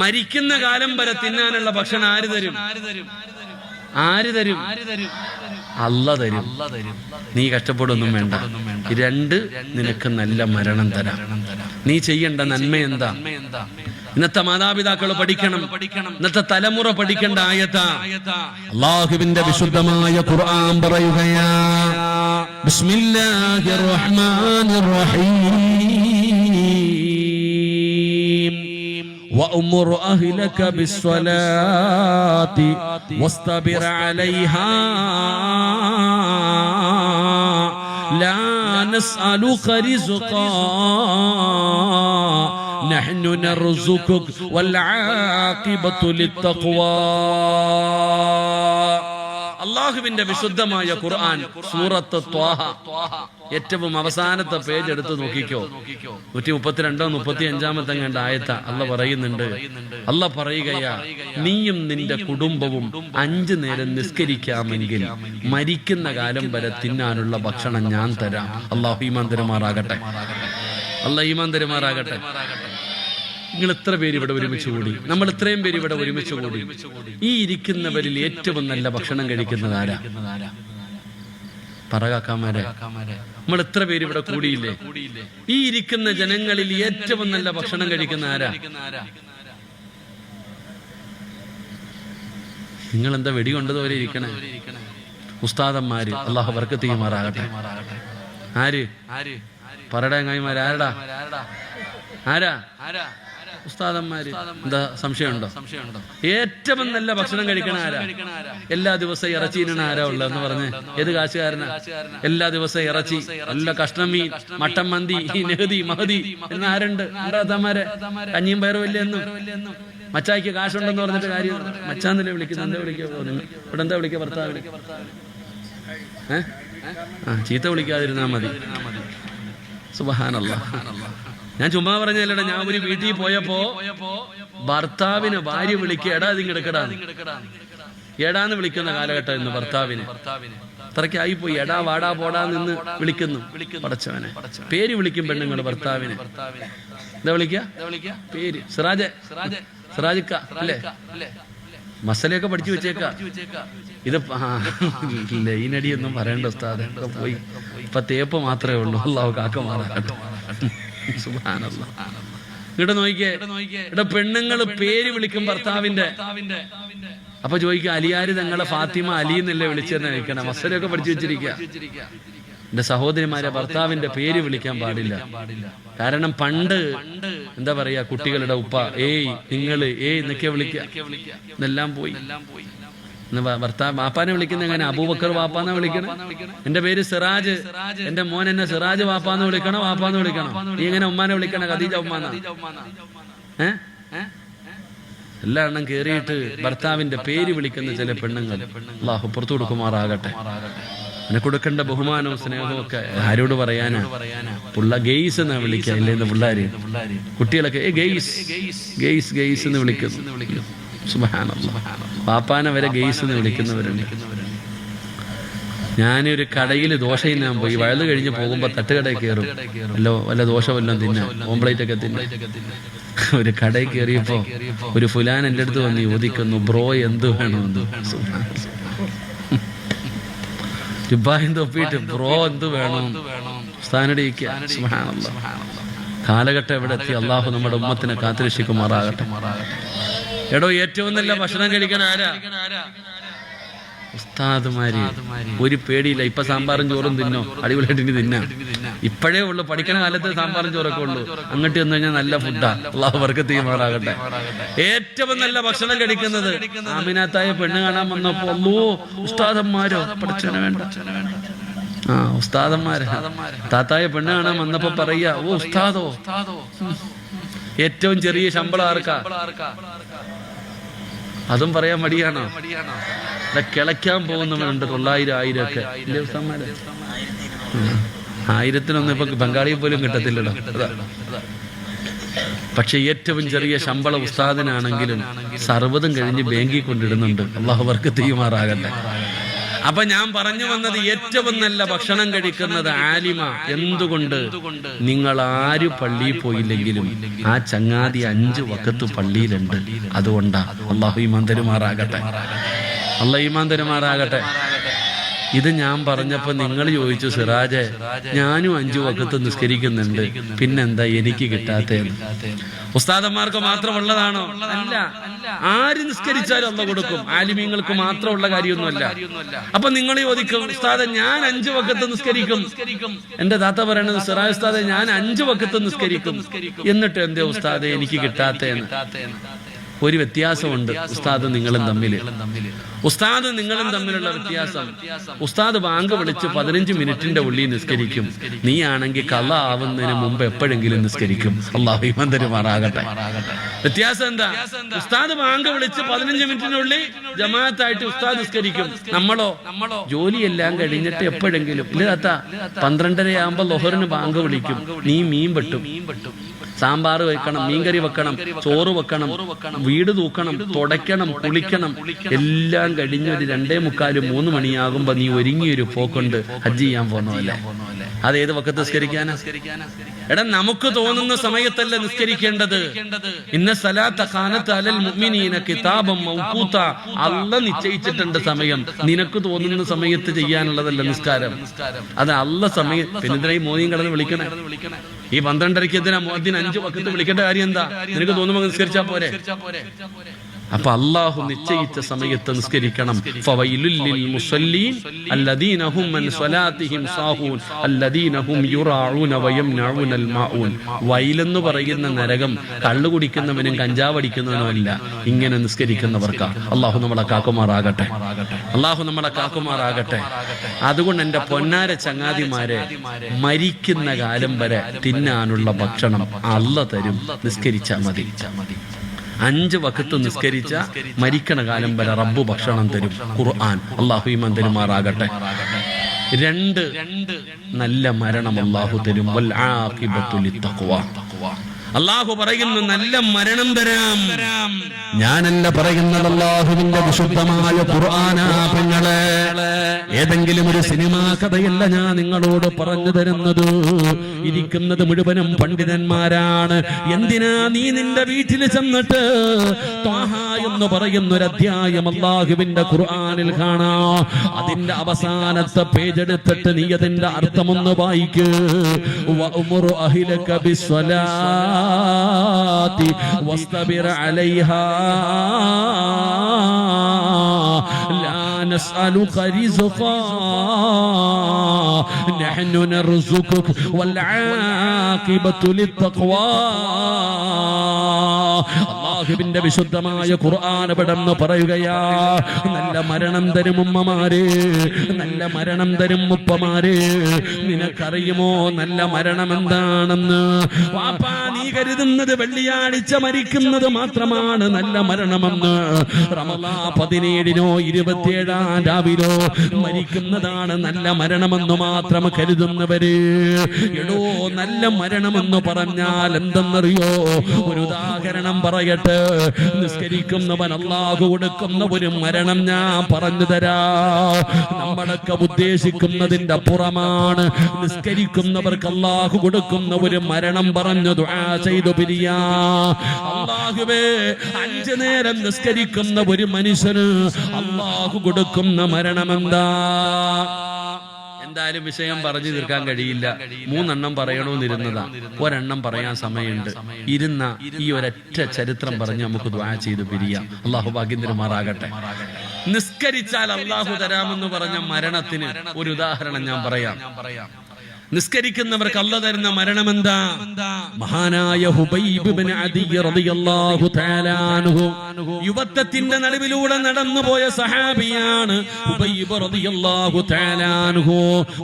മരിക്കുന്ന കാലം വരെ തിന്നാനുള്ള ഭക്ഷണം ആര് തരും? ആര് തരും? അല്ലാഹ് തരും. നീ കഷ്ടപ്പെടുകയൊന്നും വേണ്ട. രണ്ട്, നിനക്ക് നല്ല മരണം തരാം. നീ ചെയ്യേണ്ട നന്മ എന്താ? ഇന്നത്തെ മാതാപിതാക്കൾ പഠിക്കണം, ഇന്നത്തെ തലമുറ പഠിക്കേണ്ട ആയത്താ. അല്ലാഹുവിന്റെ വിശുദ്ധമായ ഖുർആൻ പറയുകയാ, ബിസ്മില്ലാഹിർ റഹ്മാനിർ റഹീം വഅ്മുർ അഹ്ലക ബിസ്സലാത്തി വസ്തബിർ അലൈഹാ ലാ നസ്അലുക റിസ്ഖാ നഹ്നു നർസുകുക വൽ ആഖിബതു ലിത്തഖ്വാ. അല്ലാഹുവിന്റെ വിശുദ്ധമായ ഖുർആൻ സൂറത്ത് ത്വാഹ ഏറ്റവും അവസാനത്തെ പേജ് എടുത്ത് നോക്കിക്കോ. 132 135 ആയത്ത അല്ലാഹ് പറയുന്നുണ്ട്. അല്ലാഹ് പറയുകയാ, നീയും നിന്റെ കുടുംബവും 5 നേരം നിസ്കരിക്കാമെങ്കിൽ മരിക്കുന്ന കാലം വരെ തിന്നാനുള്ള ഭക്ഷണം ഞാൻ തരാം. അല്ലാഹു ഈമാൻ തരുമാറാകട്ടെ. അല്ലാഹ് ഈമാൻ തരുമാറാകട്ടെ. നിങ്ങൾ എത്ര പേര് ഇവിടെ ഒരുമിച്ച് കൂടി? നമ്മൾ ഇത്രയും പേര് ഇവിടെ ഒരുമിച്ച് കൂടി. ഈ ഇരിക്കുന്നവരിൽ ഏറ്റവും നല്ല ഭക്ഷണം കഴിക്കുന്നത് ആരാ? പറകാക്കാമാരെ, നമ്മൾ എത്ര പേര് ഇവിടെ കൂടിയില്ലേ? ഈ ഇരിക്കുന്ന ജനങ്ങളിൽ ഏറ്റവും നല്ല ഭക്ഷണം കഴിക്കുന്ന ആരാ? നിങ്ങൾ എന്താ വെടി കൊണ്ടതുപോലെ ഇരിക്കണേ? ഉസ്താദന്മാര്, അല്ലാഹു ബർക്കത്ത് ചെയ്യുമാറാകട്ടെ. ആര് പറടാ ചങ്ങായിമാര്? ആരാ? ഉസ്താദന്മാര്. എന്താ സംശയമുണ്ടോ? ഏറ്റവും നല്ല ഭക്ഷണം കഴിക്കണ ആരാ? എല്ലാ ദിവസവും ഇറച്ചി തിന്നണ ആരാ ഉള്ളതെന്ന് പറഞ്ഞ്? ഏത് കാശുകാരനാ? എല്ലാ ദിവസവും ഇറച്ചി, നല്ല കഷ്ണം മീൻ, മട്ടൻ മന്തി, നെഹദി മഹദി എന്ന് ആരുണ്ട്? ഉണ്ടാത്തമാരെ കഞ്ഞിയും പയറും ഇല്ല എന്നും. മച്ചായിക്ക് കാശുണ്ടെന്ന് പറഞ്ഞിട്ട് കാര്യം മച്ചാന്നല്ലേ വിളിക്കുന്നത്? എന്താ വിളിക്കുക ഇവിടെ? എന്താ വിളിക്കുക? ഭർത്താവിന് ചീത്ത വിളിക്കാതിരുന്നാ മതി. സുബ്ഹാനല്ലാഹ്. ഞാൻ ചുമ്മാ പറഞ്ഞല്ലടാ. ഞാൻ ഒരു വീട്ടിൽ പോയപ്പോ ഭർത്താവിന് ഭാര്യ വിളിക്കുക, എടാ ഇതിങ്ങെടുക്കടാ, എടാന്ന് വിളിക്കുന്ന കാലഘട്ടം ഇന്ന്. ഭർത്താവിന് അത്രയ്ക്കായി പോയി. എടാ വാടാ പോടാ നിന്ന് വിളിക്കുന്നു. പടച്ചവനെ പേര് വിളിക്കും പെണ്ണുങ്ങൾ ഭർത്താവിന്. എന്താ വിളിക്കുക? പേര്. സിറാജിക്ക അല്ലേ? മസലയൊക്കെ പഠിച്ചു വെച്ചേക്ക. ഇത് ലൈനടിയൊന്നും പറയേണ്ട ഉസ്താദ്, പോയി. ഇപ്പൊ തേപ്പ് മാത്രമേ ഉള്ളൂ. അല്ലാഹു കാക്കമാറാകട്ടെ. സുബ്ഹാനല്ലാഹ്. ഇങ്ങോട്ട് നോക്കിക്കേ, ഇവിടെ പെണ്ണുങ്ങൾ പേര് വിളിക്കും ഭർത്താവിന്റെ. അപ്പൊ ചോദിക്കുക, അലിയാര് തങ്ങളെ ഫാത്തിമ അലി എന്നല്ലേ വിളിച്ചെന്ന് കഴിക്കണം. മസലയൊക്കെ പഠിച്ചു വെച്ചിരിക്കുക. എന്റെ സഹോദരിമാരെ, ഭർത്താവിന്റെ പേര് വിളിക്കാൻ പാടില്ല. കാരണം പണ്ട് എന്താ പറയാ, കുട്ടികളുടെ ഉപ്പ ഏയ് നിങ്ങള് ഏയ് എന്നൊക്കെ വിളിക്കുക. ഇതെല്ലാം പോയി. ഭർത്താവ് വാപ്പാനെ വിളിക്കുന്ന എങ്ങനെ? അബൂബക്കർ വാപ്പാന്ന് വിളിക്കണം. എന്റെ പേര് സിറാജ്, എന്റെ മോൻ എന്നെ സിറാജ് വാപ്പാന്ന് വിളിക്കണോ വാപ്പാന്ന് വിളിക്കണോ? നീ എങ്ങനെ ഉമ്മാനെ വിളിക്കണ? ഖദീജ ഉമ്മാന? എല്ലാ എണ്ണം കേറിയിട്ട് ഭർത്താവിന്റെ പേര് വിളിക്കുന്ന ചില പെണ്ണുങ്ങൾ. അല്ലാഹു പുറത്തു കൊടുക്കുമാറാകട്ടെ. എന്നെ കൊടുക്കേണ്ട ബഹുമാനവും സ്നേഹവും ഒക്കെ ആരോട് പറയാനാ? ഗെയ്സ് എന്നാ വിളിക്കുക ഇല്ലെന്ന് പിള്ളേര്, കുട്ടികളൊക്കെ ഗെയ്സ് ഗെയ്സ് ഗെയ്സ് എന്ന് വിളിക്കുന്നു. സുബ്ഹാനല്ലാഹ്. പാപ്പാനെ വരെ ഗെയ്സ് എന്ന് വിളിക്കുന്നവരുണ്ട്. ഞാനൊരു കടയിൽ ദോശ തിന്നാൻ പോയി. വഴുത് കഴിഞ്ഞ് പോകുമ്പോ തട്ടുകടയിൽ കയറും, വല്ല ദോശ വല്ലതും തിന്നാൻ, ഓംപ്ലേറ്റ് ഒക്കെ തിന്നാൻ. ഒരു കടയിൽ കയറിയപ്പോ ഒരു ഫുലാൻ എൻ്റെ അടുത്ത് വന്ന് ചോദിക്കുന്നു, ബ്രോ എന്ത് വേണമെന്ന്. ജുബ്ബായും തൊപ്പിയിട്ട് ബ്രോ എന്ത് വേണം സ്ഥാനടിക്കുക. സുബ്ഹാനല്ലാഹ്. കാലഘട്ടം എവിടെ എത്തി? അല്ലാഹു നമ്മുടെ ഉമ്മത്തിനെ കാത്തുരക്ഷിക്കുമാറാകട്ടെ. എടോ, ഏറ്റവും നല്ല ഭക്ഷണം കഴിക്കാൻ ആരാ? ഉസ്താദുമാര്. ഒരു പേടിയില്ല. ഇപ്പൊ സാമ്പാറും ചോറും തിന്നോ, അടിപൊളിയായിട്ട് തിന്നാ. ഇപ്പോഴേ ഉള്ളു, പഠിക്കണ കാലത്ത് സാമ്പാറും ചോറൊക്കെ ഉള്ളു. അങ്ങോട്ട് ചെന്ന് കഴിഞ്ഞാൽ നല്ല ഫുഡാ. അല്ലാഹു ബർക്കത്ത് ചെയ്യുമാറാകട്ടെ. ഏറ്റവും നല്ല ഭക്ഷണം കഴിക്കുന്നത് ആമിനാത്തായ പെണ്ണ് കാണാൻ വന്നപ്പോ ഉസ്താദന്മാരോ പഠിച്ചനെ വേണ്ട. ഉസ്താദന്മാര് താത്തായ പെണ്ണ് കാണാൻ വന്നപ്പോ പറയാ, ഓ ഉസ്താദോ. ഏറ്റവും ചെറിയ ശമ്പളം ആർക്കാ? അതും പറയാൻ മടിയാണോ? കിളയ്ക്കാൻ പോകുന്നവരുണ്ട് 900 1000 ഒക്കെ. ഇല്ലേ ഉസ്താദന്മാരെ? 1000-നൊന്നും ഇപ്പൊ ബംഗാളിയെ പോലും കിട്ടത്തില്ലല്ലോ. പക്ഷെ ഏറ്റവും ചെറിയ ശമ്പളം ഉസ്താദിനാണെങ്കിലും സർവ്വതും കഴിഞ്ഞ് ബാങ്കിൽ കൊണ്ടിടുന്നുണ്ട്. അല്ലാഹു ബർക്കത്ത് ചെയ്യുമാറാകട്ടെ. അപ്പൊ ഞാൻ പറഞ്ഞു വന്നത് ഏറ്റവും നല്ല ഭക്ഷണം കഴിക്കുന്നത് ആലിമ. എന്തുകൊണ്ട്? നിങ്ങൾ ആര് പള്ളിയിൽ പോയില്ലെങ്കിലും ആ ചങ്ങാതി 5 വഖത്ത് പള്ളിയിലുണ്ട്. അതുകൊണ്ടാ. അല്ലാഹു ഈമാൻ തരുമാറാകട്ടെ. അല്ലാഹു ഈമാൻ തരുമാറാകട്ടെ. ഇത് ഞാൻ പറഞ്ഞപ്പോ നിങ്ങൾ ചോദിച്ചു, സിറാജെ ഞാനും 5 വഖത്ത് നിസ്കരിക്കുന്നുണ്ട്, പിന്നെന്താ എനിക്ക് കിട്ടാത്തത്? ഉസ്താദന്മാർക്ക് മാത്രമുള്ളതാണോ? അല്ല, ആര് നിസ്കരിച്ചാലും അല്ലാഹു കൊടുക്കും. ആലിമീങ്ങൾക്ക് മാത്രമുള്ള കാര്യമൊന്നുമല്ല. അപ്പൊ നിങ്ങൾ ചോദിക്കും, ഉസ്താദെ ഞാൻ 5 വഖത്ത് നിസ്കരിക്കും. എന്റെ താത്ത പറയണത്, സിറാജ് ഉസ്താദെ ഞാൻ 5 വഖത്ത് നിസ്കരിക്കും, എന്നിട്ട് എന്തേ ഉസ്താദെ എനിക്ക് കിട്ടാത്തതെന്ന്? ഒരു വ്യത്യാസമുണ്ട് ഉസ്താദ് നിങ്ങളും തമ്മിൽ. ഉസ്താദ് നിങ്ങളും തമ്മിലുള്ള വ്യത്യാസം, ഉസ്താദ് ബാങ്ക് വിളിച്ച് 15 മിനിറ്റിന്റെ ഉള്ളിൽ നിസ്കരിക്കും. നീ ആണെങ്കിൽ ഖള ആവുന്നതിന് മുമ്പ് എപ്പോഴെങ്കിലും നിസ്കരിക്കും. അല്ലാഹു ഈമാൻ തരുമാറാകട്ടെ. വ്യത്യാസം എന്താ? ഉസ്താദ് ബാങ്ക് വിളിച്ച് 15 മിനിറ്റിനുള്ളിൽ ജമാഅത്തായിട്ട് ഉസ്താദ് നിസ്കരിക്കും. നമ്മളോ ജോലിയെല്ലാം കഴിഞ്ഞിട്ട് എപ്പോഴെങ്കിലും ഇല്ലാത്ത 12:30 ആകുമ്പോ ളുഹറിന് ബാങ്ക് വിളിക്കും. നീ മീൻ വെട്ടും, സാമ്പാർ വെക്കണം, മീൻകറി വെക്കണം, ചോറ് വെക്കണം, വീട് തൂക്കണം, തുടയ്ക്കണം, കുളിക്കണം, എല്ലാം കഴിഞ്ഞ് ഒരു 2:45 3 മണിയാകുമ്പോ നീ ഒരുങ്ങിയൊരു പോക്കൊണ്ട് ഹജ്ജ് ചെയ്യാൻ പോകുന്നതല്ലേ? അതേത് വഖത്ത് നിസ്കരിക്കാനാ? എടാ, നമുക്ക് തോന്നുന്ന സമയത്തല്ല നിസ്കരിക്കേണ്ടത്. ഇന്ന സലാത്ത ഖാനത്ത് അലൽ മുഅ്മിനീന കിതാബൻ മൗഖൂത. അല്ലാഹ് നിശ്ചയിച്ചിട്ടുണ്ട് സമയം. നിനക്ക് തോന്നുന്ന സമയത്ത് ചെയ്യാനുള്ളതല്ല നിസ്കാരം. അത് അല്ലാഹ് സമയം. പിന്നെ ഈ മോദിയും കടന്ന് വിളിക്കണേ. ഈ 12:30 എന്തിനാ മുഅദ്ദിൻ 5 വഖത്ത് വിളിക്കേണ്ട കാര്യം എന്താ? നിനക്ക് തോന്നുമ്പോ നിസ്കരിച്ചാ പോരെ? അപ്പൊ അല്ലാഹു നിശ്ചയിച്ച സമയത്ത് നിസ്കരിക്കണം. ഫവൈലുൽ ലിൽ മുസല്ലീൻ അല്ലദീന ഹും അൻ സ്വലാത്തിഹിം സാഹൂൻ അല്ലദീന ഹും യുറാഊന വയംനഊനൽ മാഊൻ. വൈലെന്ന് പറയുന്ന നരകം കള്ളു കുടിക്കുന്നവനും കഞ്ചാവ് അടിക്കുന്നവനും അല്ല, ഇങ്ങനെ നിസ്കരിക്കുന്നവർക്കാ. അല്ലാഹു നമ്മളെ കാക്കുമാറാകട്ടെ. അല്ലാഹു നമ്മളെ കാക്കുമാറാകട്ടെ. അതുകൊണ്ട് എന്റെ പൊന്നാര ചങ്ങാതിമാരെ, മരിക്കുന്ന കാലം വരെ തിന്നാനുള്ള ഭക്ഷണം അല്ലാഹ് തരും. നിസ്കരിച്ചാ മതി. 5 വഖത്ത് നിസ്കരിച്ച മരിക്കണ കാലം വരെ റബ്ബ് ഭക്ഷണം തരും. ഖുർആൻ. അല്ലാഹു ഈമാൻ തരുമാറാകട്ടെ. 2 നല്ല മരണം അല്ലാഹു തരും. വൽ ആഖിബത്തു ലിത്തഖ്വ. അല്ലാഹു പറയുന്നു, നല്ല മരണം തരാം. ഞാനല്ല പറയുന്നത്, അല്ലാഹുവിന്റെ വിശുദ്ധമായ ഖുർആനാ. പെങ്ങളെ, ഏതെങ്കിലും ഒരു സിനിമാ കഥയല്ല ഞാൻ നിങ്ങളോട് പറഞ്ഞു തരുന്നത്. ഇരിക്കുന്നത് മുഴുവനും പണ്ഡിതന്മാരാണ്. എന്തിനാ നീ നിന്റെ വീട്ടിൽ ചെന്നിട്ട് ത്വാഹ എന്ന് പറയുന്ന ഒരു അധ്യായം അല്ലാഹുവിന്റെ ഖുർആനിൽ കാണാ. അതിന്റെ അവസാനത്തെ പേജ് എടുത്തിട്ട് നീ അതിന്റെ അർത്ഥമൊന്ന് വായിക്ക്. വഅ്മുറു അഹ്ലക ബിസ്സലാത്തി വസ്തബിർ അലൈഹാ ലാ നസ്അലുക റിസ്ഖാ നഹ്നു നർസുകുക വൽ ആഖിബത്തു ലിത്തഖ്വാ. അല്ലാഹുവിന്റെ വിശുദ്ധമായ ഖുർആൻ പടന്ന് പറയുകയാ, നല്ല മരണം തരും ഉമ്മമാരെ, നല്ല മരണം തരും ഉപ്പമാരെ. നിനക്കറിയുമോ നല്ല മരണം എന്താണെന്ന്? വാപ്പാ, നീ കരുതുന്നത് വെള്ളിയാഴ്ച മരിക്കുന്നത് മാത്രമാണ് നല്ല മരണമെന്ന്. റമളാൻ 17-നോ 27-ാം രാവിലോ മരിക്കുന്നതാണ് നല്ല മരണമെന്ന് മാത്രം കരുതുന്നവര്. എടോ, നല്ല മരണമെന്ന് പറഞ്ഞാൽ എന്തെന്നറിയോ? ഒരു ഉദാഹരണം പറയട്ടെ. നിസ്കരിക്കുന്നവൻ അല്ലാഹു കൊടുക്കുന്ന ഒരു മരണം ഞാൻ പറഞ്ഞു തരാ. നമ്മളൊക്കെ ഉദ്ദേശിക്കുന്നതിന്റെ അപ്പുറമാണ് നിസ്കരിക്കുന്നവർക്ക് അല്ലാഹു കൊടുക്കുന്ന ഒരു മരണം പറഞ്ഞു ദുആ ചെയ്തു പിരിയാ. അല്ലാഹുവേ, 5 നേരം നിസ്കരിക്കുന്ന ഒരു മനുഷ്യന് അല്ലാഹു കൊടുക്കുന്ന മരണമെന്താ? എന്തായാലും വിഷയം പറഞ്ഞു തീർക്കാൻ കഴിയില്ല. 3 എണ്ണം പറയണമെന്നിരുന്നതാ. 1 എണ്ണം പറയാൻ സമയമുണ്ട്. ഇരുന്ന ഈ ഒരൊറ്റ ചരിത്രം പറഞ്ഞ് നമുക്ക് ദുആ ചെയ്തു പിരിയാം. അല്ലാഹു ഭാഗ്യം തരുമാറാകട്ടെ. നിസ്കരിച്ചാൽ അല്ലാഹു തരാമെന്ന് പറഞ്ഞ മരണത്തിന് ഒരു ഉദാഹരണം ഞാൻ പറയാം. നിസ്കരിക്കുന്നവർക്ക് അല്ലാഹു തരുന്ന മരണം എന്താ? മഹാനായ ഹുബൈബ് ഇബ്നു അദി റളിയല്ലാഹു തആല അൻഹു യുവത്വത്തിന്റെ നടുവിലൂടെ നടന്നുപോയ സഹാബിയാണ് ഹുബൈബ് റളിയല്ലാഹു തആല അൻഹു.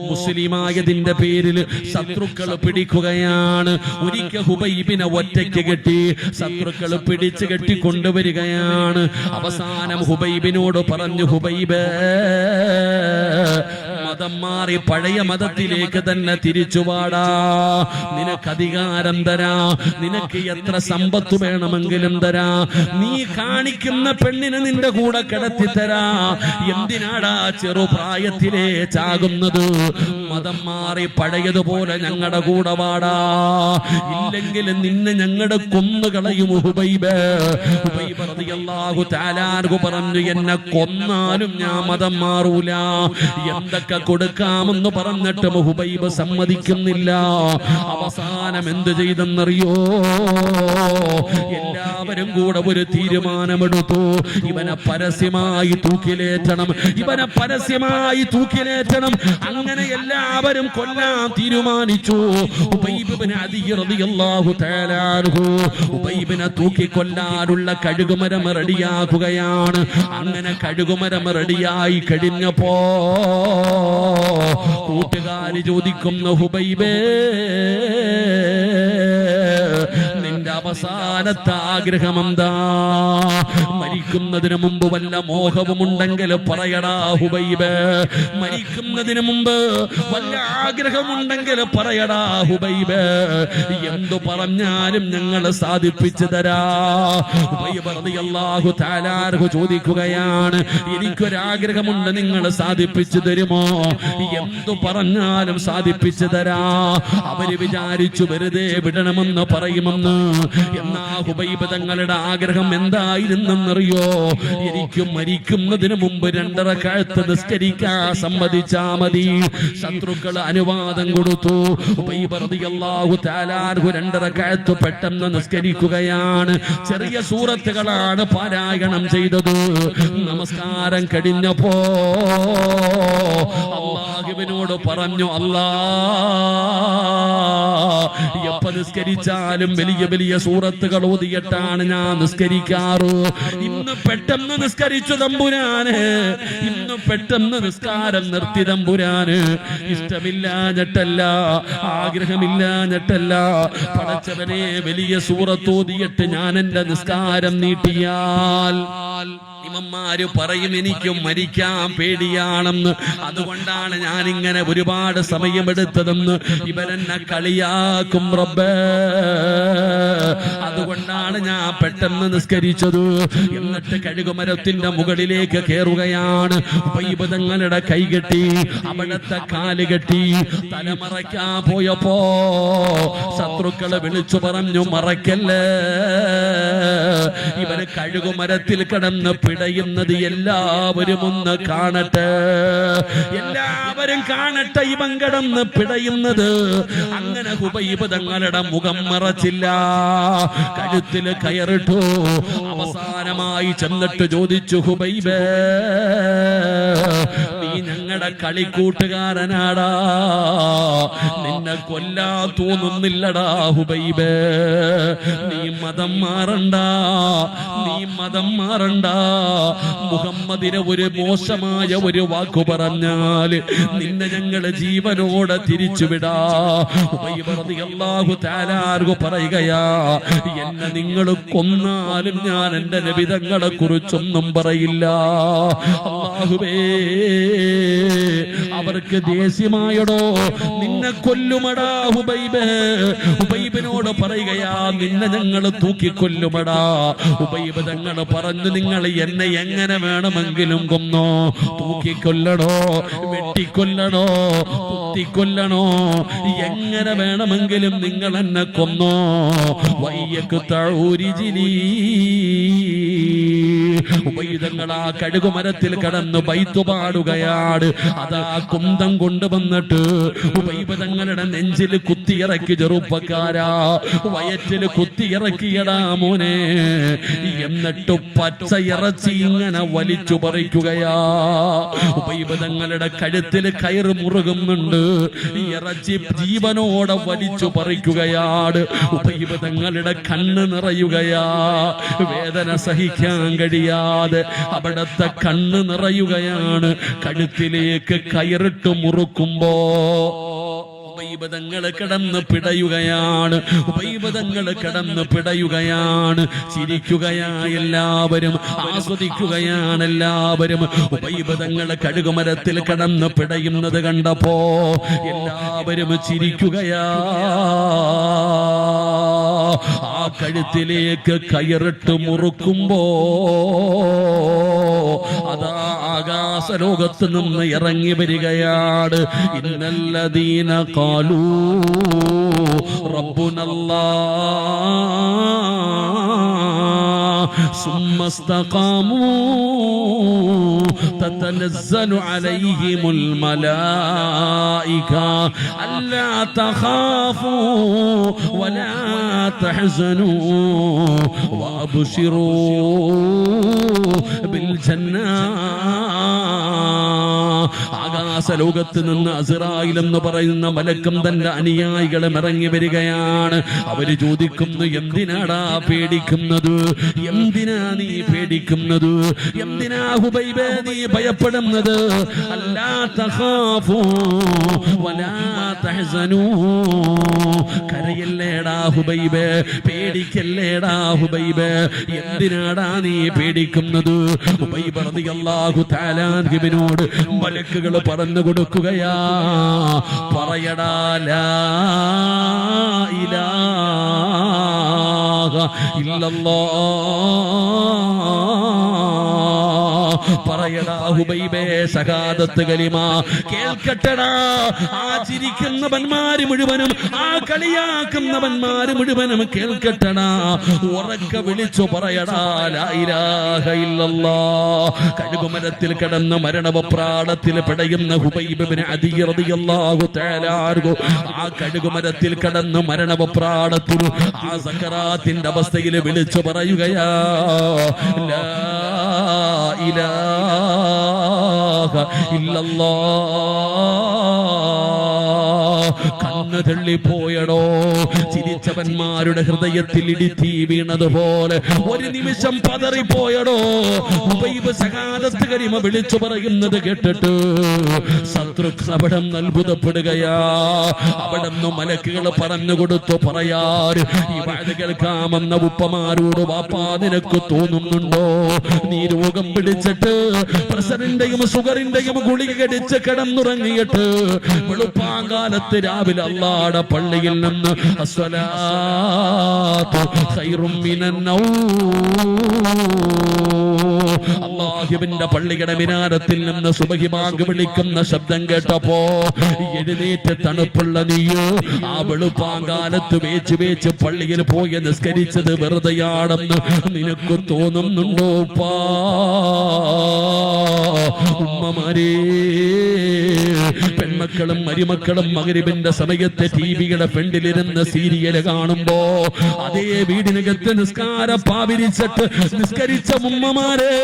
മുസ്ലിമായതിന്റെ പേരിൽ ശത്രുക്കൾ പിടിക്കുകയാണ്. ഒരിക്കൽ ഹുബൈബിനെ ഒറ്റയ്ക്ക് കെട്ടി ശത്രുക്കൾ പിടിച്ചു കെട്ടി കൊണ്ടുവരികയാണ്. അവസാനം ഹുബൈബിനോട് പറഞ്ഞു, ഹുബൈബ്, മതം മാറി പഴയ മതത്തിലേക്ക് തന്നെ തിരിച്ചുപാടാ. നിനക്ക് അധികാരം തരാ, നിനക്ക് എത്ര സമ്പത്ത് വേണമെങ്കിലും തരാ, നീ കാണിക്കുന്ന പെണ്ണിനെ നിന്റെ കൂടെ കിടത്തി തരാ. എന്തിനാടാ ചെറുപ്രായത്തിലേ ചാകുന്നത്? മതം മാറി പഴയതുപോലെ ഞങ്ങളുടെ കൂടെ വാടാ, ഇല്ലെങ്കിൽ നിന്നെ ഞങ്ങളുടെ കൊന്നുകളയും. ഹുബൈബ് റളിയല്ലാഹു തആല അൻഹു പറഞ്ഞു, എന്നെ കൊന്നാലും ഞാൻ മതം മാറൂല. എന്തൊക്കെ കൊടുക്കാമെന്ന് പറഞ്ഞിട്ടും ഹുബൈബ് സമ്മതിക്കുന്നില്ല. അവസാനം എന്ത് ചെയ്തെന്നറിയോ? എല്ലാവരും കൂടെ ഒരു തീരുമാനമെടുത്തു, ഇവനെ പരസ്യമായി തൂക്കിലേറ്റണം, ഇവനെ പരസ്യമായി തൂക്കിലേറ്റണം. അങ്ങനെ എല്ലാവരും കൊല്ലാൻ തീരുമാനിച്ചു. ഉബൈബിനെ റളിയല്ലാഹു തആല അൻഹു ഉബൈബിനെ തൂക്കിക്കൊല്ലാനുള്ള കഴുകുമരം റെഡിയാക്കുകയാണ്. അങ്ങനെ കഴുകുമരം റെഡിയായി കഴിഞ്ഞപ്പോ കൂട്ടുകാര് ചോദിക്കുന്നു, ഹുബൈബേ നിന്റെ അവസാനത്തെ ആഗ്രഹം എന്താ? മരിക്കുന്നതിന് മുമ്പ് വല്ല മോഹവുമുണ്ടെങ്കിൽ പറയടാ ഹുബൈബ്. മരിക്കുന്നതിന് മുമ്പ് വല്ല ആഗ്രഹമുണ്ടെങ്കിൽ പറയടാ ഹുബൈബ്. എന്തു പറഞ്ഞാലും ഞങ്ങൾ സാധിപ്പിച്ചു തരാ. ഹുബൈബ് റളിയല്ലാഹു തആല അൻഹു ചോദിക്കുകയാണ്, എനിക്കൊരാഗ്രഹമുണ്ട്, നിങ്ങൾ സാധിപ്പിച്ചു തരുമോ? എന്തു പറഞ്ഞാലും സാധിപ്പിച്ചു തരാ. അവര് വിചാരിച്ചു വെറുതെ വിടണമെന്ന് പറയുമെന്ന്. എന്നാ ഹുബൈബ് തങ്ങളുടെ ആഗ്രഹം എന്തായിരുന്നെന്നറിയോ? എനിക്ക് മരിക്കുന്നതിന് മുമ്പ് 2 റക്അത്ത് നിസ്കരിക്കാൻ സമ്മതിച്ചാ മതി. ശത്രുക്കൾ അനുവാദം കൊടുത്തു. ഹുബൈബ് റളിയല്ലാഹു തആല അൻഹു 2 റക്അത്ത് പെട്ടെന്ന് നിസ്കരിക്കുകയാണ്. ചെറിയ സൂറത്തുകളാണ് പാരായണം ചെയ്തത്. നമസ്കാരം കഴിഞ്ഞപ്പോ അല്ലാഹുവിനോട് പറഞ്ഞു, അല്ലാ എപ്പോ നിസ്കരിച്ചാലും വലിയ വലിയ സൂറത്തുകൾ ഓതിയിട്ടാണ് ഞാൻ നിസ്കരിക്കാറ്. ഇന്ന് പെട്ടെന്ന് നിസ്കരിച്ചു തമ്പുരാന്, ഇന്ന് പെട്ടെന്ന് നിസ്കാരം നിർത്തി തമ്പുരാന്. ഇഷ്ടമില്ലാഞ്ഞിട്ടല്ല, ആഗ്രഹമില്ലാഞ്ഞിട്ടല്ല. പടച്ചവനെ, വലിയ സൂറത്ത് ഓതിയിട്ട് ഞാൻ എന്റെ നിസ്കാരം നീട്ടിയാൽ ഇമാമാര് പറയും എനിക്കും മരിക്കാൻ പേടിയാണെന്ന്. അതുകൊണ്ടാണ് ഞാൻ ഇങ്ങനെ ഒരുപാട് സമയമെടുത്തതെന്ന് ഇവരെന്നെ കളിയാക്കും റബ്ബേ. അതുകൊണ്ടാണ് ഞാൻ പെട്ടെന്ന് നിസ്കരിച്ചത്. എന്നിട്ട് കഴുകുമരത്തിന്റെ മുകളിലേക്ക് കയറുകയാണ്. ഉബൈബ് തങ്ങളുടെ കൈ കെട്ടി, അവിടത്തെ കാല് കെട്ടി. തലമറയ്ക്കാൻ പോയപ്പോ ശത്രുക്കളെ വിളിച്ചു പറഞ്ഞു, മറക്കല്ലേ, ഇവന് കഴുകുമരത്തിൽ കിടന്ന് പിടയുന്നത് എല്ലാവരും ഒന്ന് കാണട്ടെ, എല്ലാവരും കാണട്ടെ ഇവൻ കിടന്ന് പിടയുന്നത്. അങ്ങനെ ഹുബൈബ് തങ്ങളുടെ മുഖം മറച്ചില്ല, കഴുത്തിൽ കയറിട്ടു. അവസാനമായി ചെന്നിട്ട് ചോദിച്ചു, ഹുബൈബേ നീ ഞങ്ങളുടെ കളിക്കൂട്ടുകാരനാടാ, നിന്നെ കൊല്ലാ തോന്നുന്നില്ലടാ ഹുബൈബേ. നീ മതം മാറണ്ട, നീ മതം മാറണ്ട. മുഹമ്മദിനെ ഒരു മോശമായ ഒരു വാക്കു പറഞ്ഞാൽ നിന്നെ ഞങ്ങൾ ജീവനോടെ തിരിച്ചുവിടാ. ഉബൈബ് റളിയല്ലാഹു തആല അൻഹു പറയുകയാ, എന്നെ നിങ്ങൾ കൊന്നാലും ഞാൻ എന്റെ നബി തങ്ങളെ കുറിച്ചൊന്നും പറയില്ല. അല്ലാഹുവേ, അവർക്ക് ദേഷ്യമായടോ, നിന്നെ കൊല്ലുമടാ ഹുബൈബ്. ഉബൈബിനോട് പറയുകയാ, നിന്നെ ഞങ്ങൾ തൂക്കിക്കൊല്ലുമടാ. ഉബൈബ് തങ്ങൾ പറഞ്ഞു, നിങ്ങൾ എന്നെ എങ്ങനെ വേണമെങ്കിലും കൊന്നോ, തൂക്കിക്കൊല്ലണോ, വെട്ടിക്കൊല്ലണോ, കുത്തിക്കൊല്ലണോ, എങ്ങനെ വേണമെങ്കിലും നിങ്ങൾ എന്നെ കൊന്നോ. വയ്യക്ക് തഴൂരിജിലീ. ഉബൈദങ്ങൾ ആ കഴുകുമരത്തിൽ കടന്ന് ബൈത്ത് പാടുകയാണ്. അതാ കുന്തം കൊണ്ടുവന്നിട്ട് ഉബൈബ് തങ്ങളുടെ നെഞ്ചിൽ കുത്തിയിറക്കി. ചെറുപ്പക്കാരാ, വയറ്റിൽ കുത്തിയിറക്കിയടാ മോനെ. എന്നിട്ട് പച്ച ഇറച്ചി ഇങ്ങനെ വലിച്ചു പറിക്കുകയാ. ഉബൈബ് തങ്ങളുടെ കഴുത്തിൽ കയറ് മുറുകുന്നുണ്ട്. ഇറച്ചി ജീവനോടെ വലിച്ചു പറിക്കുകയാണ്. ഉബൈബ് തങ്ങളുടെ കണ്ണ് നിറയുകയാ. വേദന സഹിക്കാൻ കഴിയാതെ അവിടത്തെ കണ്ണ് നിറയുകയാണ്. കഴുത്തിലേക്ക് കയറിട്ട് മുറുക്കുമ്പോ ഉബൈബ് തങ്ങൾ കിടന്ന് പിടയുകയാണ്. ഉബൈബ് തങ്ങൾ കിടന്ന് പിടയുകയാണ്. ചിരിക്കുകയായി എല്ലാവരും, ആസ്വദിക്കുകയാണ് എല്ലാവരും. ഉബൈബ് തങ്ങൾ കഴുകുമരത്തിൽ കിടന്ന് പിടയുന്നത് കണ്ടപ്പോ എല്ലാവരും ചിരിക്കുകയാ. ആ കഴുത്തിലേക്ക് കയറിട്ട് മുറുക്കുമ്പോ അതാ ആകാശലോകത്ത് നിന്ന് ഇറങ്ങി വരികയാണ്. ഇന്നല്ലദീന ഖാലൂ റബ്ബുനല്ലാഹ് സുമ്മ ഇസ്തഖാമൂ തതനസ്സലു അലൈഹിമുൽ മലായിക അല്ലാ തഖാഫൂ വലാ തഹ്സനൂ വഅബ്ശിറൂ ബിൽ ജന്നാ. ആകാശലോകത്ത് നിന്ന് അസ്റായിൽ എന്ന് പറയുന്ന മലക്കും തന്റെ അനുയായികളും ഇറങ്ങി വരികയാണ്. അവര് ചോദിക്കുന്നു, എന്തിനാടാ പേടിക്കുന്നത്? എന്തിനാ നീ പേടിക്കുന്നത്? എന്തിനാ ഹുബൈബേ നീ ഭയപ്പെടുന്നത്? അല്ലാ തഖാഫൂ വലാ തഹ്സനൂ. കരയല്ലേടാ ഹുബൈബേ, പേടിക്കല്ലേടാ ഹുബൈബേ, എന്തിനാടാ നീ പേടിക്കുന്നത്? ഹുബൈബ് റളിയല്ലാഹു തആല അൻഹുവിനോട് മലക്കുകൾ പറഞ്ഞു കൊടുക്കുകയാ, പറയടാ ലാ ഇലാഹ ഇല്ലല്ലാഹ്. പറയടാ ഹുബൈബേ, ശഹാദത്ത് കലിമ കേൾക്കട്ടെടാ. ആ ചിരിക്കുന്നവന്മാര് മുഴുവനും, ആ കളിയാക്കുന്നവന്മാര് മുഴുവനും കേൾക്കട്ടെടാ. ഉറക്കെ വിളിച്ചു പറയടാ ലാ ഇലാഹ ഇല്ലല്ലാഹ്. കഴുകുമരത്തിൽ കിടന്ന് മരണവപ്രാളത്തിൽ പിടയുന്ന ഹുബൈബ് ഇബ്നു അദി റളിയല്ലാഹു തആല അൻഹു ആ കഴുകുമരത്തിൽ കിടന്ന് മരണവപ്രാളത്തിൽ ആ സക്കറാത്തിന്റെ അവസ്ഥയിൽ വിളിച്ചു പറയുകയാ, ലാ ഇലാഹ ഇല്ലല്ലാഹ്. കണ്ണ് തള്ളിപ്പോയടോ. ചിരിച്ചവന്മാരുടെ ഹൃദയത്തിൽ ഇടിത്തീ വീണതുപോലെ ഒരു നിമിഷം പതറിപ്പോയടോ. ഹുബൈബ് ശഹാദത്ത് കലിമ വിളിച്ചു പറയുന്നത് കേട്ടിട്ട് ശത്രുക്കൾ അവിടം അത്ഭുതപ്പെടുകയാ. അവിടുന്ന് മലക്കുകൾ പറഞ്ഞു കൊടുത്തു, പറയാറ് ഈ വാഴ് കേൾക്കാമെന്ന ഉപ്പമാരോട്, വാപ്പാ നിനക്ക് തോന്നുന്നുണ്ടോ നീ രോഗം പിടിച്ചിട്ട് പ്രഷറിന്റെയും ഷുഗറിന്റെയും ഗുളിക കടിച്ച് കിടന്നുറങ്ങിയിട്ട് വെളുപ്പാങ്കാലത്ത് രാവിലെ അല്ലാഹുവിന്റെ പള്ളിയിൽ നിന്ന് അസ്സലാത്തു ഖൈറും മിനൻ അല്ലാഹുവിന്റെ പള്ളിയുടെ മിനാരത്തിൽ നിന്ന് സുബഹി ബാങ്ക് വിളിക്കുന്ന ശബ്ദം കേട്ടപ്പോ എഴുന്നേറ്റ് തണുപ്പുള്ള നീയോ ആ വെളുപ്പാങ്കാലത്ത് വേച്ച് പള്ളിയിൽ പോയി നിസ്കരിച്ചത് വെറുതെയാണെന്ന് നിനക്ക് തോന്നുന്നുണ്ടോ? ഉമ്മമാരേ, പെൺമക്കളും മരുമക്കളും മഗ്‌രിബിന്റെ സമയത്ത് ടിവിയുടെ ഫ്രണ്ടിലിരുന്ന് സീരിയൽ കാണുമ്പോ അതേ വീടിനകത്ത് നിസ്കാരം പാവിരിച്ചിട്ട് നിസ്കരിച്ച ഉമ്മമാരെ,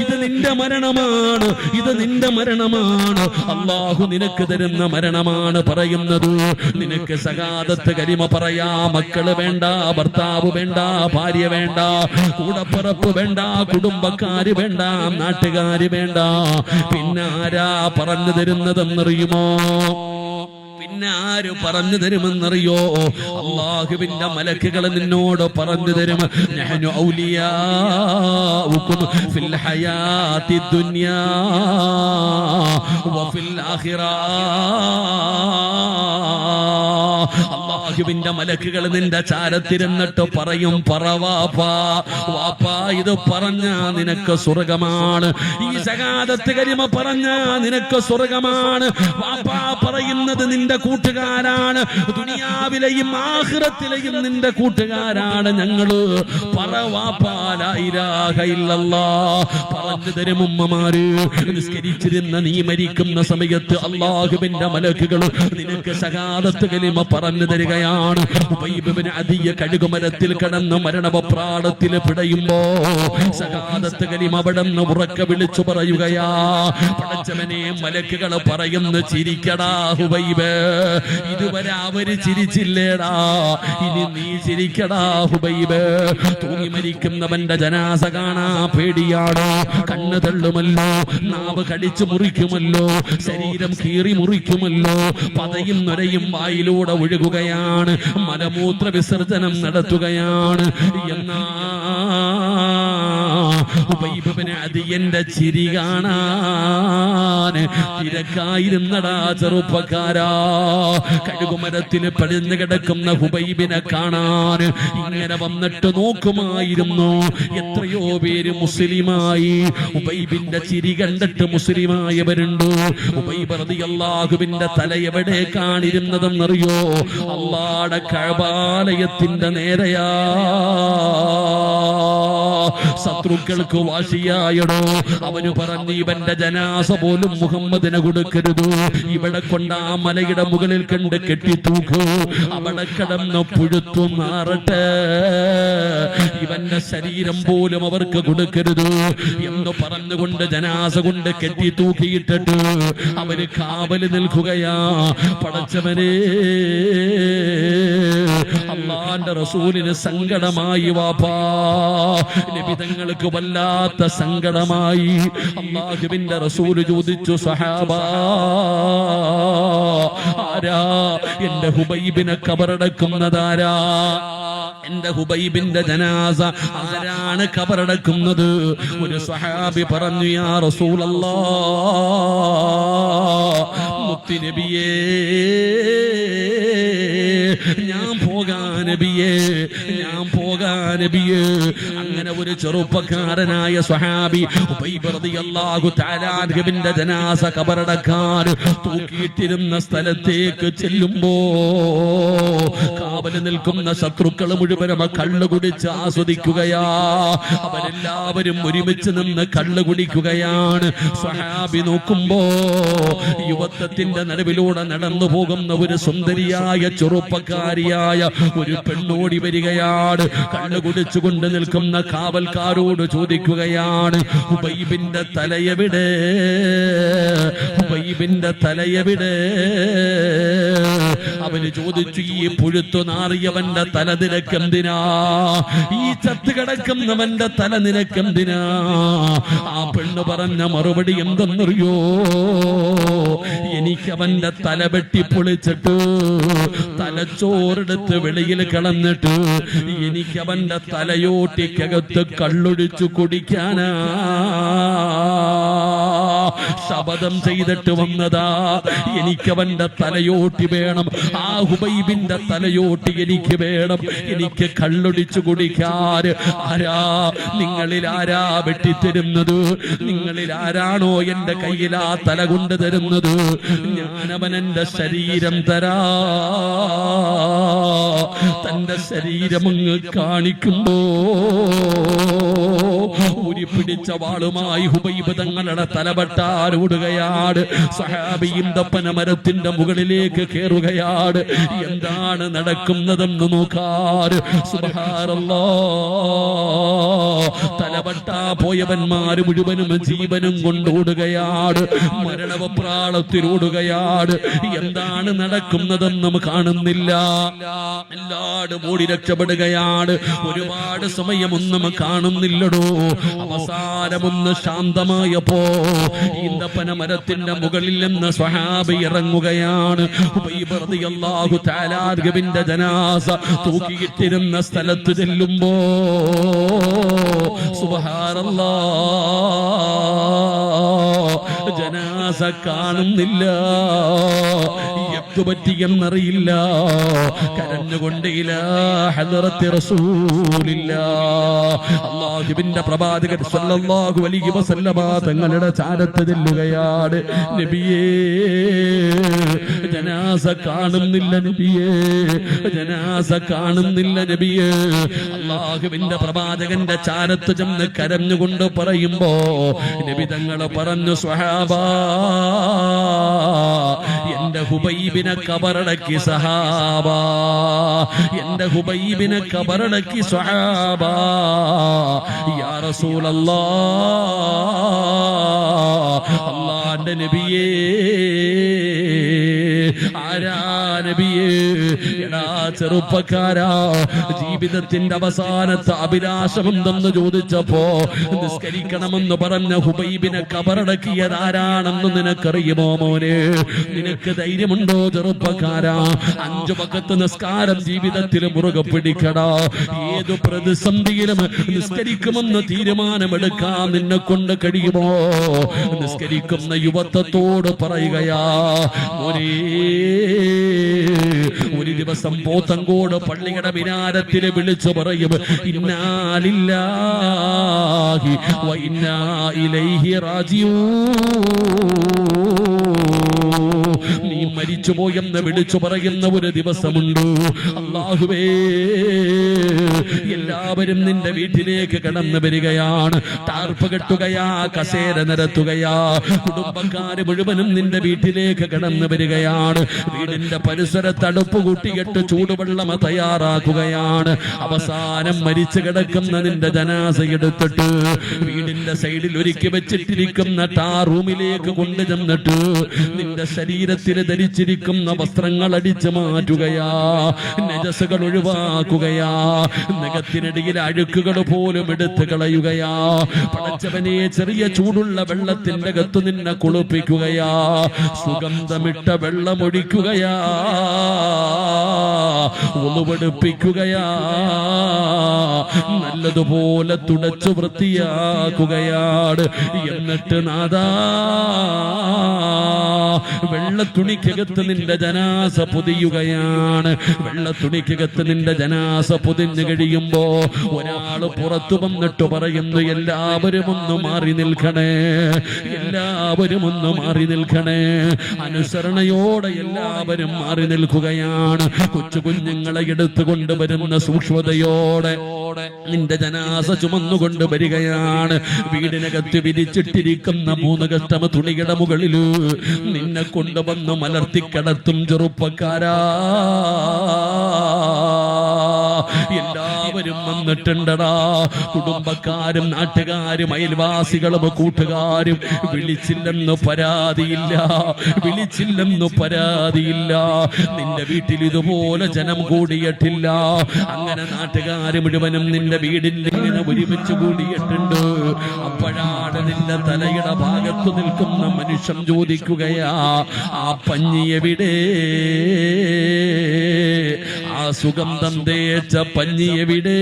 ഇത് നിന്റെ മരണമാണ്, ഇത് നിന്റെ മരണമാണ്. അല്ലാഹു നിനക്ക് തരുന്ന മരണമാണ് പറയുന്നത്. നിനക്ക് ശഹാദത്ത് കലിമ പറയാ. മക്കള് വേണ്ട, ഭർത്താവ് വേണ്ട, ഭാര്യ വേണ്ട, കൂടപ്പിറപ്പ് വേണ്ട, കുടുംബക്കാര് വേണ്ട, നാട്ടുകാര് വേണ്ട. പിന്നെ ആരാ പറഞ്ഞു തരുന്നതെന്നറിയുമോ? പിന്നെ ആര് പറഞ്ഞു തരുമെന്നറിയോ? അല്ലാഹുവിന്റെ മലക്കുകൾ നിന്നോട് പറഞ്ഞു തരും. നഹ്നു ഔലിയാഉകും ഫിൽ ഹയാത്തി ദുനിയാ വഫിൽ ആഖിറ. അല്ലാഹുവിന്റെ മലക്കുകൾ നിന്റെ ചാരത്തിരുന്നിട്ട് പറയും, പറവാപ്പാ, വാപ്പാ ഇത് പറഞ്ഞാ നിനക്ക് സ്വർഗമാണ്. ഈ ശഹാദത്ത് കലിമ പറഞ്ഞാ നിനക്ക് സ്വർഗമാണ്. വാപ്പാ പറയുന്നത് നിന്റെ കൂട്ടുകാരാണ്, ദുനിയാവിലെയും ആഖിറത്തിലെയും നിന്റെ കൂട്ടുകാരാണ് ഞങ്ങള്. പറവാപ്പാ ലാ ഇലാഹ ഇല്ലല്ലാഹ്. പറഞ്ഞു തരും ഉമ്മമാര്. നിസ്കരിച്ചിരുന്ന നീ മരിക്കുന്ന സമയത്ത് അല്ലാഹുവിന്റെ മലക്കുകൾ നിനക്ക് ശഹാദത്ത് കലിമ പറഞ്ഞു തരികയാണ്. ഉബൈബ് ഇബ്നു അദി കഴുകുമരത്തിൽ കിടന്ന് മരണവപ്രാളത്തിൽ പിടയുമ്പോ ശഹാദത്ത് കലിമ അവിടുന്ന് ഉറക്കെ വിളിച്ചു പറയുകയാ, പടച്ചവനെ മലക്കുകൾ പറയുന്നു, ചിരിക്കടാ ഹുബൈബ്, ഇതുവരെ അവര് ചിരിച്ചില്ലേടാ, ഇനി നീ ചിരിക്കടാ ഹുബൈബ്. തൂങ്ങി മരിക്കുന്നവന്റെ ജനാസ കാണാ പേടിയാടോ. കണ്ണ് തള്ളുമല്ലോ, നാവ് കടിച്ചു മുറിക്കുമല്ലോ, ശരീരം കീറി മുറിക്കുമല്ലോ, പതയും നൊരയും വായിലൂടെ ഒഴുകുകയാണ്, മലമൂത്ര വിസർജനം നടത്തുകയാണ്. എന്നാ ഹുബൈബിന് അതിയന്റെ ചിരി കാണാൻ തിരക്കായിരുന്നടാ ചെറുപ്പക്കാരാ. കഴുകുമരത്തിൽ പടിഞ്ഞു കിടക്കുന്ന ഹുബൈബിനെ കാണാൻ ഇങ്ങനെ വന്നിട്ട് നോക്കുമായിരുന്നു. എത്രയോ പേര് മുസ്ലിമായി. ഹുബൈബിന്റെ ചിരി കണ്ടിട്ട് മുസ്ലിമായവരുണ്ട്. ഹുബൈബ് റളിയല്ലാഹുവിന്റെ തല എവിടെ കാണിരുന്നതെന്നറിയോ? അല്ലാഹുവിന്റെ കഅബാലയത്തിന്റെ നേരെയാ. ശത്രുക്കൾക്ക് വാശിയായടോ. അവന് പറഞ്ഞു, ഇവന്റെ ജനാസ പോലും മുഹമ്മദിനെ കൊടുക്കരുത്, ഇവിടെ കൊണ്ട് ആ മലയുടെ മുകളിൽ കണ്ട് കെട്ടിത്തൂക്കൂ, അവിടെ കിടന്ന് പുഴുത്തു നാറട്ടെ, ഇവന്റെ ശരീരം പോലും അവർക്ക് കൊടുക്കരുത് എന്ന് പറഞ്ഞുകൊണ്ട് ജനാസ കൊണ്ട് കെട്ടി തൂക്കിയിട്ടിട്ട് അവര് കാവല് നിൽക്കുകയാ. പടച്ചവനെ, അല്ലാഹുവിന്റെ റസൂലിന് സങ്കടമായി വാപ്പാ. നബി തങ്ങൾക്ക് വല്ലാത്ത സങ്കടമായി. അല്ലാഹുവിന്റെ റസൂൽ ചോദിച്ചു, സഹാബാ, ആരാ എന്റെ ഹുബൈബിനെ ഖബറടക്കുന്നതാരാ? എന്റെ ഹുബൈബിന്റെ ജനാസ ആരാണ് ഖബറടക്കുന്നത്? ഒരു സ്വഹാബി പറഞ്ഞു, യാ റസൂലല്ലാഹ്, മുത്തി നബിയേ, ഞാൻ പോകാൻ നബിയേ, ഞാൻ പോകാൻ നബിയേ. അങ്ങനെ ഒരു ചെറുപ്പക്കാരനായ സ്വഹാബി ഹുബൈബ് റളിയല്ലാഹു തആല അൻഹുവിന്റെ ജനാസ ഖബറടക്കാൻ തൂക്കിയിട്ടിരുന്ന സ്ഥലത്തേക്ക് ചെല്ലുമ്പോ കാവല് നിൽക്കുന്ന ശത്രുക്കൾ മുഴുവനും കള്ളു കുടിച്ച് ആസ്വദിക്കുകയാ. അവരെല്ലാവരും ഒരുമിച്ച് നിന്ന് കള്ളു കുടിക്കുകയാണ്. സ്വഹാബി നോക്കുമ്പോ യുവത്വത്തിന്റെ നടുവിലൂടെ നടന്നു പോകുന്ന ഒരു സുന്ദരിയായ ചെറുപ്പക്കാരിയായ ഒരു പെണ്ണോടി വരികയാണ്. കള്ളു കുടിച്ചുകൊണ്ട് നിൽക്കുന്ന കാവൽക്കാരോട് ചോദിക്കുകയാണ്, ഹുബൈബിന്റെ തലയെവിടെ? ഹുബൈബിന്റെ തലയെവിടെ? അവന് ചോദിച്ചു, ഈ പുഴുത്തു നാറിയവന്റെ തല നിനക്കെന്തിനാ? ഈ ചത്ത് കിടക്കുന്നവന്റെ തല നിനക്കെന്തിനാ? ആ പെണ്ണ് പറഞ്ഞ മറുപടി എന്തെന്നറിയോ? എനിക്കവന്റെ തല വെട്ടി പൊളിച്ചിട്ട് തലച്ചോറെടുത്ത് വെളിയിൽ കളഞ്ഞിട്ട് എനിക്കവന്റെ തലയോട്ടിക്കകത്ത് കള്ളൊഴിച്ചു കുടിക്കാനാ ശപഥം ചെയ്തിട്ട് വന്നതാ. എനിക്കവന്റെ തലയോട്ടി വേണം, ആ ഹുബൈബിന്റെ തലയോട്ടി എനിക്ക് വേണം, എനിക്ക് കള്ളൊടിച്ചു കുടിക്കാൻ. ആരാ നിങ്ങളിൽ ആരാ വെട്ടിത്തരുന്നത്? നിങ്ങളിൽ ആരാണോ എന്റെ കയ്യിൽ ആ തല കൊണ്ട് തരുന്നത്? ഞാനവൻ എന്റെ ശരീരം തരാ. തന്റെ ശരീരമങ്ങ് കാണിക്കുമ്പോ ഉരിപ്പിടിച്ച വാളുമായി ഹുബൈബ് തങ്ങളുടെ തലവെട്ടാൻ ഓടുകയാണ്. സഹാബിയും ദപ്പന മരത്തിന്റെ മുകളിലേക്ക് കയറുകയാണ്. എന്താണ് നടക്കുന്നതെന്ന് നോക്കാൻ. സുബ്ഹാനല്ലാഹ്, തലവെട്ടാ പോയവന്മാര് മുഴുവനും ജീവനും കൊണ്ടോടുകയാണ്, മരണവപ്രാളത്തിലോടുകയാണ്. എന്താണ് നടക്കുന്നതെന്നും കാണുന്നില്ല. എല്ലാവരും ഓടി രക്ഷപ്പെടുകയാണ്. ഒരുപാട് സമയമൊന്നും കാണുന്നില്ലടോ. അവസാനമൊന്ന് ശാന്തമായപ്പോ ഈന്തപ്പന മരത്തിന്റെ മുകളിൽ നിന്ന് സ്വഹാബി ഇറങ്ങുകയാണ്. ഹുബൈബ് റളിയല്ലാഹു തആല അൻഹുവിന്റെ ജനാസ തൂക്കിയിട്ടിരുന്ന സ്ഥലത്ത് ചെല്ലുമ്പോ സുബ്ഹാനല്ലാഹ്, ജനാസ കാണുന്നില്ല. പറ്റിയെന്നറിയില്ല. കരഞ്ഞുകൊണ്ട് ഇലാ ഹദ്റത്തി റസൂലില്ലാഹ്, അല്ലാഹുവിന്റെ പ്രവാചകൻ സ്വല്ലല്ലാഹു അലൈഹി വസല്ലമ തങ്ങളുടെ ചാരത്ത് ചെല്ലുകയാണ്. നബിയേ, ജനാസ കാണുന്നില്ല നബിയേ, ജനാസ കാണുന്നില്ല നബിയേ. അല്ലാഹുവിന്റെ പ്രവാചകന്റെ ചാരത്ത് ചെന്ന് കരഞ്ഞുകൊണ്ട് പറയുമ്പോ നബി തങ്ങൾ പറഞ്ഞു, സ്വഹാബാ, എന്റെ ഹുബൈബിനെ ഖബറടക്കി സഹാബാ, എന്റെ ഹുബൈബിനെ ഖബറടക്കി സ്വഹാബാ. യാ റസൂലല്ലാഹ്, അല്ലാഹുവിന്റെ നബിയേ, ആരാ നബിയേ? എടാ ചെറുപ്പക്കാരാ, ജീവിതത്തിന്റെ അവസാനത്തെ അഭിലാഷം എന്തെന്ന് ചോദിച്ചപ്പോ നിസ്കരിക്കണമെന്ന് പറഞ്ഞ ഹുബൈബിനെ കബറടക്കിയത് ആരാണെന്ന് നിനക്കറിയുമോ മോനെ? നിനക്ക് ധൈര്യമുണ്ടോ ചെറുപ്പക്കാരാ? 5 വഖത്ത് നിസ്കാരം ജീവിതത്തിൽ മുറുകെ പിടിക്കടാ. ഏതു പ്രതിസന്ധിയിലും നിസ്കരിക്കുമെന്ന് തീരുമാനമെടുക്കാൻ നിന്നെ കൊണ്ട് കഴിയുമോ? നിസ്കരിക്കുന്ന യുവത്വത്തോട് പറയുകയാ, ഒരു ദിവസം പോത്തങ്കോട് പള്ളിയുടെ മിനാരത്തിൽ വിളിച്ചു പറയും, ഇന്നാ ലില്ലാഹി വ ഇന്നാ ഇലൈഹി റാജിഊൻ. നീ മരിച്ചുപോയെന്ന് വിളിച്ചു പറയുന്ന ഒരു ദിവസമുണ്ട്. അല്ലാഹുവേ, എല്ലാവരും നിന്റെ വീട്ടിലേക്ക് കടന്നു വരികയാണ്. ടാർപ്പ് കെട്ടുകയാ, കസേര നിരത്തുകയാ. കുടുംബക്കാര് മുഴുവനും നിന്റെ വീട്ടിലേക്ക് കടന്നു വരികയാണ്. വീടിന്റെ പരിസരത്ത് അടുപ്പ് കൂട്ടിയിട്ട് ചൂടുവെള്ളം തയ്യാറാക്കുകയാണ്. അവസാനം മരിച്ചു കിടക്കുന്ന നിന്റെ ജനാസ എടുത്തിട്ട് വീടിന്റെ സൈഡിൽ ഒരുക്കി വെച്ചിട്ടിരിക്കുന്ന റൂമിലേക്ക് കൊണ്ടുചെന്നിട്ട് നിന്റെ ശരീരത്തിൽ ധരിച്ചിരിക്കുന്ന വസ്ത്രങ്ങൾ അടിച്ചു മാറ്റുകയാ, നജസുകൾ ഒഴിവാക്കുകയാ, നഖത്തിനിടയിൽ അഴുക്കുകൾ പോലും എടുത്തു കളയുകയാ. പടച്ചവനെ, ചെറിയ ചൂടുള്ള വെള്ളത്തിന്റെ അകത്തു നിന്നെ കുളിപ്പിക്കുകയാ, സുഗന്ധമിട്ട വെള്ളമൊഴിക്കുകയാ, ഉളുവെടുപ്പിക്കുകയാ, നല്ലതുപോലെ തുടച്ചു വൃത്തിയാക്കുകയാണ്. എന്നിട്ട് നാദാ, വെള്ളത്തുണിക്കകത്ത് നിന്റെ ജനാസ പൊതിയുകയാണ്. വെള്ളത്തുണിക്കകത്ത് നിന്റെ ജനാസ പൊതിഞ്ഞു കഴിയുമ്പോ ഒരാള് പുറത്തു വന്നിട്ട് പറയുന്നു, എല്ലാവരും ഒന്ന് മാറി നിൽക്കണേ, എല്ലാവരും ഒന്ന് മാറി നിൽക്കണേ. അനുസരണയോടെ എല്ലാവരും മാറി നിൽക്കുകയാണ്. കൊച്ചു കുഞ്ഞുങ്ങളെ എടുത്തുകൊണ്ട് വരുന്ന സൂക്ഷ്മതയോടെ നിന്റെ ജനാസ ചുമന്നുകൊണ്ട് വരികയാണ്. വീടിനകത്ത് വിരിച്ചിട്ടിരിക്കുന്ന 3 കഷ്ടമ തുണിയുടെ മുകളിൽ നിന്നെ കൊണ്ടുവന്ന് മലർത്തിക്കടത്തും ചെറുപ്പക്കാരാ. എല്ലാവരും വന്നിട്ടുണ്ടടാ. കുടുംബക്കാരും നാട്ടുകാരും അയൽവാസികളും കൂട്ടുകാരും. വിളിച്ചില്ലെന്ന് പരാതിയില്ല, വിളിച്ചില്ലെന്ന് പരാതിയില്ല. നിന്റെ വീട്ടിൽ ഇതുപോലെ ജനം കൂടിയിട്ടില്ല. അങ്ങനെ നാട്ടുകാര് മുഴുവനും നിന്റെ വീടിന്റെ ഇങ്ങനെ ഒരുമിച്ച് കൂടിയിട്ടുണ്ട്. അപ്പോഴാണ് നിന്റെ തലയുടെ ഭാഗത്തു നിൽക്കുന്ന മനുഷ്യൻ ചോദിക്കുകയാ, ആ പഞ്ഞി എവിടെ? ആ സുഗന്ധം തേച്ച പഞ്ഞി എവിടെ?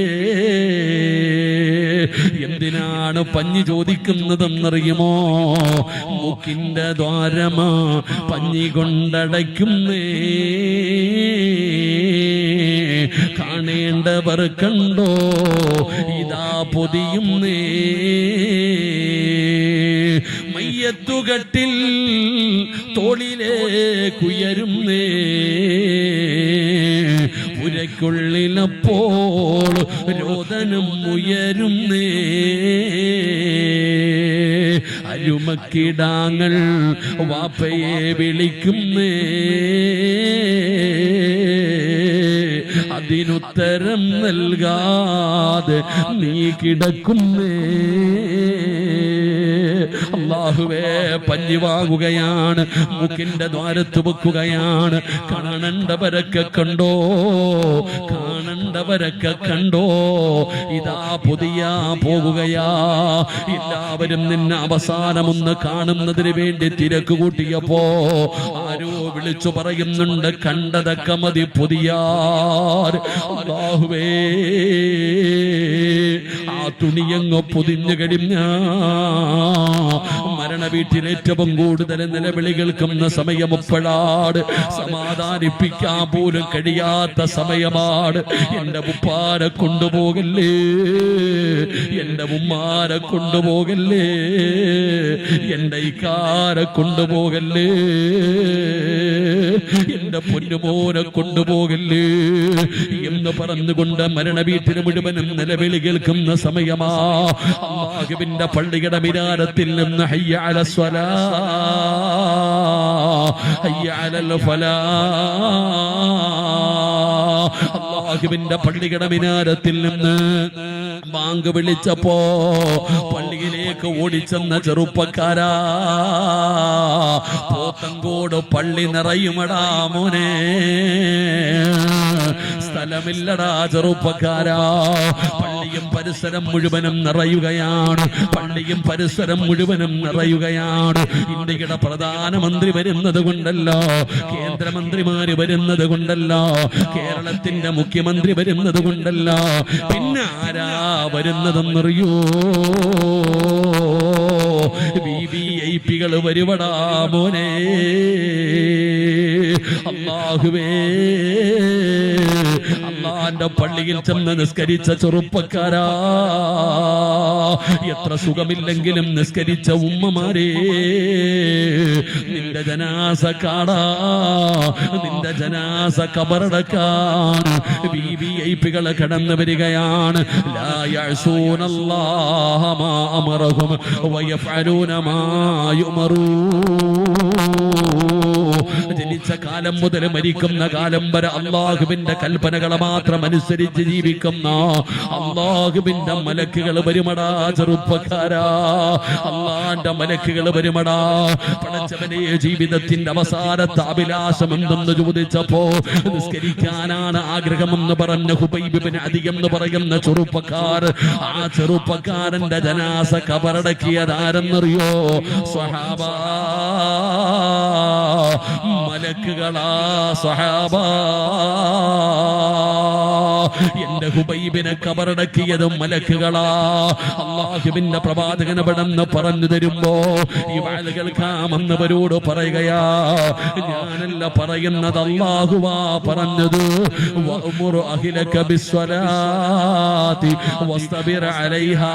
എന്തിനാണ് പഞ്ഞി ചോദിക്കുന്നതെന്നറിയുമോ? മൂക്കിന്റെ ദ്വാരമാ പഞ്ഞി കൊണ്ടടയ്ക്കുന്നേ, കാണേണ്ടവർ കണ്ടോ ഇതാ പൊതിയുന്നേ. മയ്യത്തുകട്ടിൽ തോളിലേക്കുയരുന്നേ, പുരയ്ക്കുള്ളിലപ്പോൾ രോദനം ഉയരുന്നേ. അരുമക്കിടാങ്ങൾ വാപ്പയെ വിളിക്കുന്നേ, അതിനുത്തരം നൽകാതെ നീ കിടക്കുന്നേ. അല്ലാഹുവേ, പഞ്ഞി വാങ്ങുകയാണ്, മൂക്കിന്റെ ദ്വാരത്ത് വെക്കുകയാണ്. കാണണ്ടവരൊക്കെ കണ്ടോ, കാണണ്ടവരൊക്കെ കണ്ടോ, ഇതാ പൊതിയാ പോകുകയാ. എല്ലാവരും നിന്നെ അവസാനമൊന്ന് കാണുന്നതിന് വേണ്ടി തിരക്ക് കൂട്ടിയപ്പോ ആരോ വിളിച്ചു പറയുന്നുണ്ട്, കണ്ടതൊക്കെ മതി പൊതിയാർ. അല്ലാഹുവേ, ആ തുണിയങ്ങ് പൊതിഞ്ഞു കഴിഞ്ഞ മരണ വീട്ടിൽ ഏറ്റവും കൂടുതൽ നിലവിളി കേൾക്കുന്ന സമയം എപ്പോഴാണ്? സമാധാനിപ്പിക്കാൻ പോലും കഴിയാത്ത സമയമാണ്. എന്റെ ഉപ്പാരെ കൊണ്ടുപോകല്ലേ, എന്റെ ഉമ്മാരെ കൊണ്ടുപോകല്ലേ, എന്റെ ഇക്കാരെ കൊണ്ടുപോകല്ലേ, എന്റെ പൊന്നുമോനെ കൊണ്ടുപോകല്ലേ എന്ന് പറഞ്ഞുകൊണ്ട് മരണ വീട്ടിന് മുഴുവനും നിലവിളി കേൾക്കുന്ന സമയമാ. അല്ലാഹുവിന്റെ പള്ളിയുടെ മിനാരത്തിൽ നിന്ന് ഹയ്യ അലൽ സ്വലാ, ഹയ്യ അലൽ ഫലാ. അല്ലാഹുവിന്റെ പള്ളിയുടെ മിനാരത്തിൽ നിന്ന് ബാങ്ക് വിളിച്ചപ്പോ പള്ളിയിലേക്ക് പള്ളിയിലേക്ക് ഓടിച്ചെന്ന ചെറുപ്പക്കാരാ, പോത്തങ്കോട് പള്ളി നിറയുമടാ മോനെ, സ്ഥലമില്ലടാ ചെറുപ്പക്കാരാ. പള്ളിയും പരിസരം മുഴുവനും നിറയുകയാണ്, പള്ളിയും പരിസരം മുഴുവനും നിറയുകയാണ്. ഇന്ത്യയുടെ പ്രധാനമന്ത്രി വരുന്നത് കൊണ്ടല്ലോ, കേന്ദ്രമന്ത്രിമാര് വരുന്നത് കൊണ്ടല്ലോ, കേരളത്തിന്റെ മുഖ്യമന്ത്രി വരുന്നത് കൊണ്ടല്ലോ, പിന്നെ ആരാ വരുന്നതെന്നറിയോ? വിവിഐപികൾ വരുവടാ മോനെ. അല്ലാഹുവേ, അള്ളാന്റെ പള്ളിയിൽ ചെന്ന് നിസ്കരിച്ച ചെറുപ്പക്കാരാ, എത്ര സുഖമില്ലെങ്കിലും നിസ്കരിച്ച ഉമ്മമാരെ, നിന്റെ ജനാസ കാണാ, നിന്റെ ജനാസ കബറടക്കാൻ വിവിഐപികൾ കടന്നു വരികയാണ്. ലാ യഅസൂനല്ലാഹ മാ അമറഹും വയഫഅലൂന മാ യുമറൂൻ. ജനിച്ച കാലം മുതൽ മരിക്കുന്ന കാലം വരെ അള്ളാഹുവിന്റെ കൽപ്പനകളെ മാത്രം അനുസരിച്ച് ജീവിക്കുന്ന അള്ളാഹുവിന്റെ മലക്കുകൾ വരുമടാ ചെറുപ്പക്കാരാ, അള്ളാന്റെ മലക്കുകൾ വരുമടാ. പടച്ചവനെ, ജീവിതത്തിന്റെ അവസാനത്തെ അഭിലാഷം എന്തെന്ന് ചോദിച്ചപ്പോ നിസ്കരിക്കാനാണ് ആഗ്രഹമെന്ന് പറഞ്ഞ ഹുബൈബ് ഇബ്നു അദി എന്ന് പറയുന്ന ചെറുപ്പക്കാർ, ആ ചെറുപ്പക്കാരന്റെ ജനാസ കബറടക്കിയതാരെന്നറിയോ? സ്വഹാബാ, മലക്കുകളാ സ്വഹാബാ. എന്റെ ഹുബൈബിനെ കബറടക്കിയതും മലക്കുകളാ. അള്ളാഹുവിന്റെ പ്രവാചകൻ അവിടെന്ന് പറഞ്ഞു തരുമ്പോ ഈ വാഴ കേൾക്കാമെന്നവരോട് പറയുകയാ, ഞാനല്ല പറയുന്നത്, അല്ലാഹുവാ പറഞ്ഞത്. വഅ്മുർ അഹ്ലക ബിസ്സലാത്തി വസ്തബിർ അലൈഹാ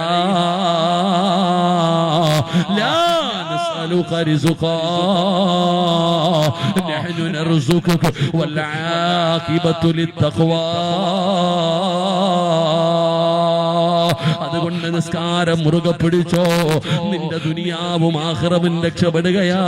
ലാ നസ്അലുക റിസ്ഖാ നഹ്നു നർസുകുക വൽ ആഖിബത്തു ലിത്തഖ്വാ. അതുകൊണ്ട് നിസ്കാരം മുറുകെ പിടിച്ചോ, നിന്റെ ദുനിയാവും ആഖിറവും രക്ഷപ്പെടുകയാ.